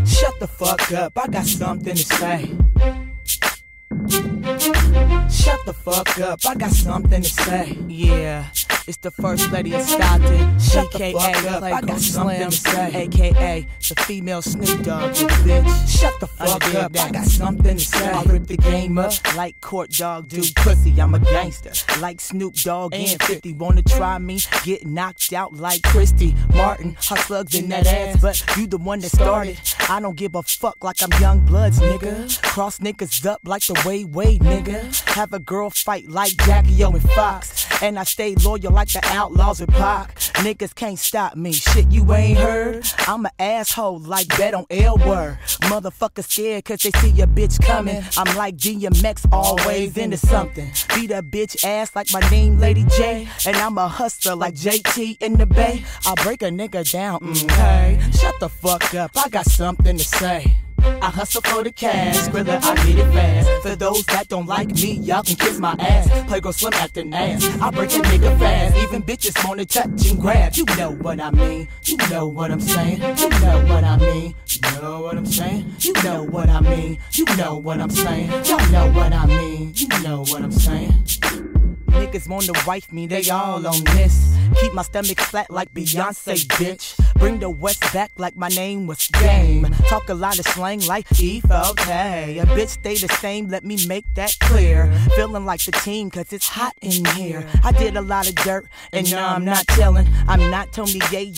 Shut the fuck up, I got something to say. Shut the fuck up, I got something to say. Yeah, it's the first lady of Stockton. Shut the fuck up, I got something to say. AKA the female Snoop Dogg, you bitch. Shut the fuck up, I got something to say. I rip the game up like Court Dog do pussy. I'm a gangster like Snoop Dogg and 50. Wanna try me? Get knocked out like Christy Martin. Hot slugs in that ass, but you the one that started. I don't give a fuck like I'm Young Bloods, nigga. Cross niggas up like the way, nigga. Have a girl fight like Jackie O and Fox. And I stay loyal like the Outlaws with Pac. Niggas can't stop me, shit you ain't heard. I'm an asshole like Bet on L Word. Motherfuckers scared cause they see a bitch coming. I'm like DMX, always into something. Beat a bitch ass like my name Lady J. And I'm a hustler like JT in the Bay. I'll break a nigga down, hey. Shut the fuck up, I got something to say. I hustle for the cash, Skrilla, I get it fast. For those that don't like me, y'all can kiss my ass. Playgirl Slim acting ass, I break a nigga fast. Even bitches wanna touch and grab. You know what I mean, you know what I'm saying. You know what I mean, you know what I'm saying. You know what I mean, you know what I'm saying. Y'all know what I mean, you know what I'm saying. Niggas wanna wife me, they all on this. Keep my stomach flat like Beyonce, bitch. Bring the West back like my name was Game. Talk a lot of slang like E4K. A bitch stay the same, let me make that clear. Feeling like the team cause it's hot in here. I did a lot of dirt and now I'm not telling. I'm not Tony Ye.